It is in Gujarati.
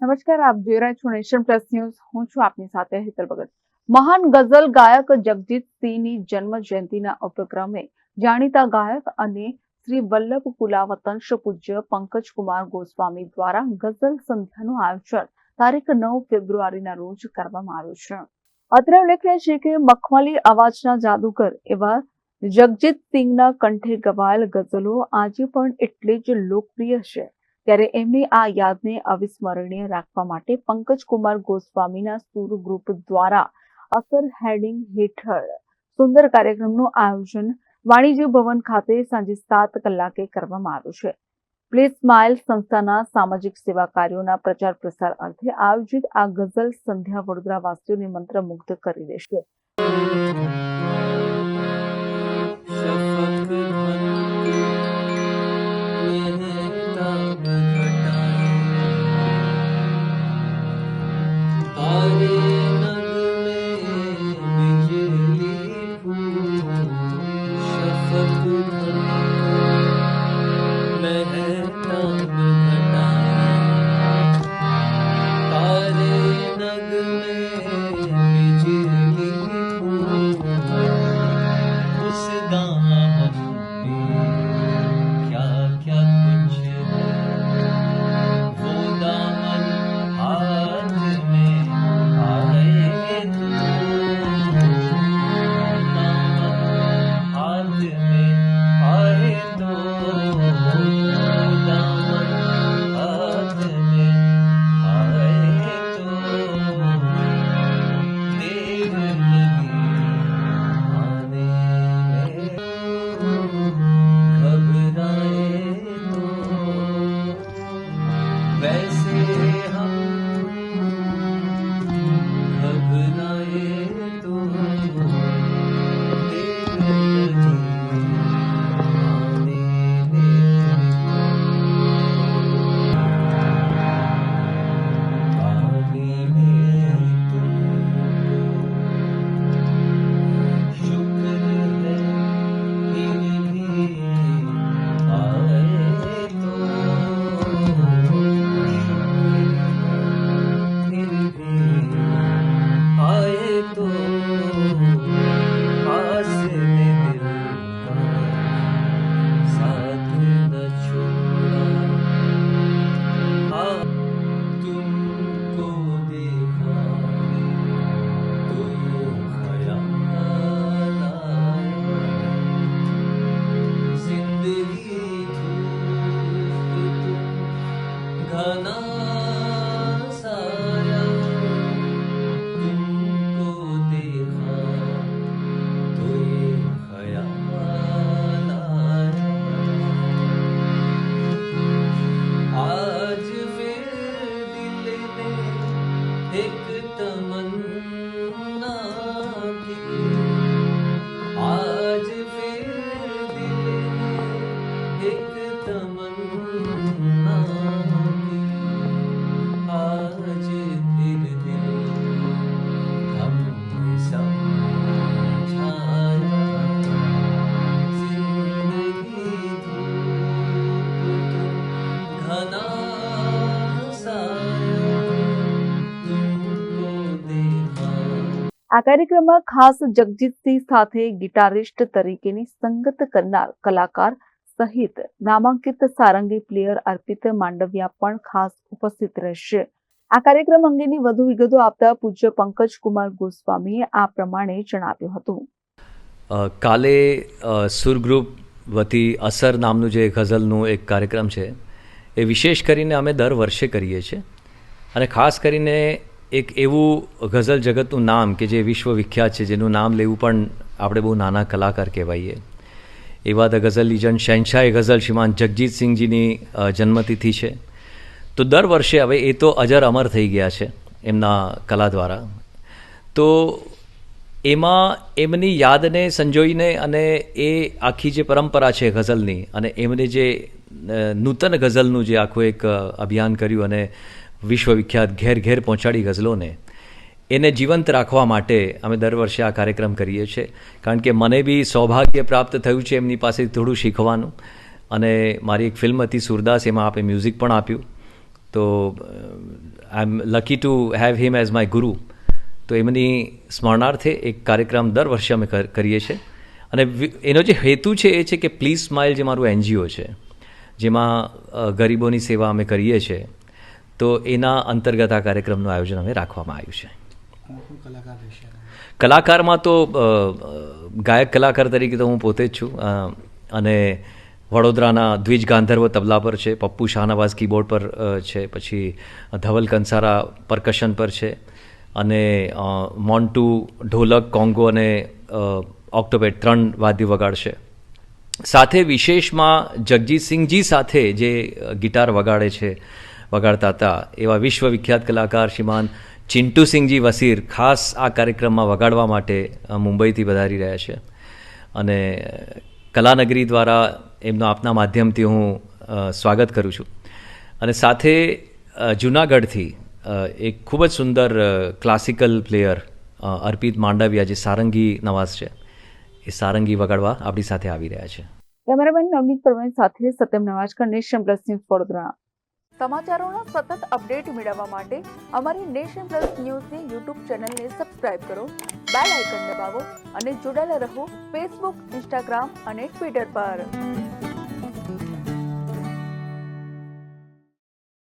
નમસ્કાર, આપ જોઈ રહ્યા છો નેશન પ્લસ ન્યૂઝ. હું છું આપની સાથે હેતલ ભગત. મહાન ગઝલ ગાયક જગજીત સિંહની જન્મ જયંતિના ઉપક્રમે જાણીતા ગાયક અને શ્રી વલ્લભ કુલાવતંશ પૂજ્ય પંકજકુમાર ગોસ્વામી દ્વારા ગઝલ સંધ્યાનું આયોજન તારીખ 9 ફેબ્રુઆરીના રોજ કરવામાં આવ્યું છે. અત્રે ઉલ્લેખનીય છે કે મખમલી અવાજના જાદુગર એવા જગજીત સિંહના કંઠે ગવાયેલ ગઝલો આજે પણ એટલી જ લોકપ્રિય છે. ત્યારે એમની આ યાદને અવિસ્મરણીય રાખવા માટે પંકજકુમાર ગોસ્વામીના સુર ગ્રુપ દ્વારા અસર હેડિંગ હેઠળ સુંદર કાર્યક્રમનું આયોજન વાણિજ્ય ભવન ખાતે સાંજે 7 કલાકે કરવામાં આવ્યું છે. પ્લીઝ સ્માઇલ સંસ્થાના સામાજિક સેવા કાર્યોના પ્રચાર પ્રસાર અર્થે આયોજિત આ ગઝલ સંધ્યા વડોદરાવાસીઓને મંત્રમુગ્ધ કરી દેશે. આ કાર્યક્રમમાં ખાસ જગજીતસિંહ સાથે ગિટારિસ્ટ તરીકેની સંગત કરનાર કલાકાર સહિત નામાંકિત સારંગી પ્લેયર અર્પિત માંડવિયા પણ ખાસ ઉપસ્થિત રહેશે. આ કાર્યક્રમ અંગેની વધુ વિગતો આપતા પૂજ્ય પંકજકુમાર ગોસ્વામીએ આ પ્રમાણે જણાવ્યું હતું. કાલે સુર ગ્રુપ વતી અસર નામનું જે ગઝલનું એક કાર્યક્રમ છે એ વિશેષ કરીને અમે દર વર્ષે કરીએ છીએ અને ખાસ કરીને એક એવું ગઝલ જગતનું નામ કે જે વિશ્વ વિખ્યાત છે, જેનું નામ લેવું પણ આપણે બહુ નાના કલાકાર કહેવાઈએ એવા ધ ગઝલ લીજન્ડ શહેનશાહ ગઝલ શ્રીમાન જગજીતસિંહજીની જન્મતિથિ છે. તો દર વર્ષે હવે એ તો અજર અમર થઈ ગયા છે એમના કલા દ્વારા. તો એમાં એમની યાદને સંજોઈને અને એ આખી જે પરંપરા છે ગઝલની અને એમને જે નૂતન ગઝલનું જે આખું એક અભિયાન કર્યું અને વિશ્વવિખ્યાત ઘેર ઘેર પહોંચાડી ગઝલોને, એને જીવંત રાખવા માટે અમે દર વર્ષે આ કાર્યક્રમ કરીએ છીએ. કારણ કે મને બી સૌભાગ્ય પ્રાપ્ત થયું છે એમની પાસેથી થોડું શીખવાનું. અને મારી એક ફિલ્મ હતી સુરદાસ, એમાં આપણે મ્યુઝિક પણ આપ્યું. તો I am lucky to have him as my guru. તો એમની સ્મરણાર્થે એક કાર્યક્રમ દર વર્ષે અમે કરીએ છીએ. અને એનો જે હેતુ છે એ છે કે પ્લીઝ સ્માઇલ જે મારું NGO છે જેમાં ગરીબોની સેવા અમે કરીએ છીએ, તો એના અંતર્ગત આ કાર્યક્રમનું આયોજન અમે રાખવામાં આવ્યું છે. કલાકારમાં તો ગાયક કલાકાર તરીકે તો હું પોતે જ છું, અને વડોદરાના દ્વિજ ગાંધર્વ તબલા પર છે, પપ્પુ શાહનવાઝ કીબોર્ડ પર છે, પછી ધવલ કંસારા પરકશન પર છે, અને મોન્ટુ ઢોલક, કોંગો અને ઓક્ટોપેડ 3 વાદ્ય વગાડશે. સાથે વિશેષમાં જગજીતસિંહજી સાથે જે ગિટાર વગાડતા હતા એવા વિશ્વવિખ્યાત કલાકાર શ્રીમાન ચિંટુસિંહજી વસીર ખાસ આ કાર્યક્રમમાં વગાડવા માટે મુંબઈથી પધારી રહ્યા છે. અને કલાનગરી દ્વારા એમનો આપના માધ્યમથી હું સ્વાગત કરું છું. અને સાથે જૂનાગઢથી એક ખૂબ જ સુંદર ક્લાસિકલ પ્લેયર અર્પિત માંડવિયા જે સારંગી નવાઝ છે, એ સારંગી વગાડવા આપણી સાથે આવી રહ્યા છે. કેમેરામેન નવનીત પરમાર સાથે Satyam Navajkar, nation plus news, Vadodara. સમાચારોના સતત અપડેટ મેળવવા માટે અમારી નેશન પ્લસ ન્યૂઝની યુટ્યુબ ચેનલને સબસ્ક્રાઇબ કરો, બેલ આઇકન દબાવો અને જોડાયેલા રહો ફેસબુક, ઇન્સ્ટાગ્રામ અને ટ્વિટર પર.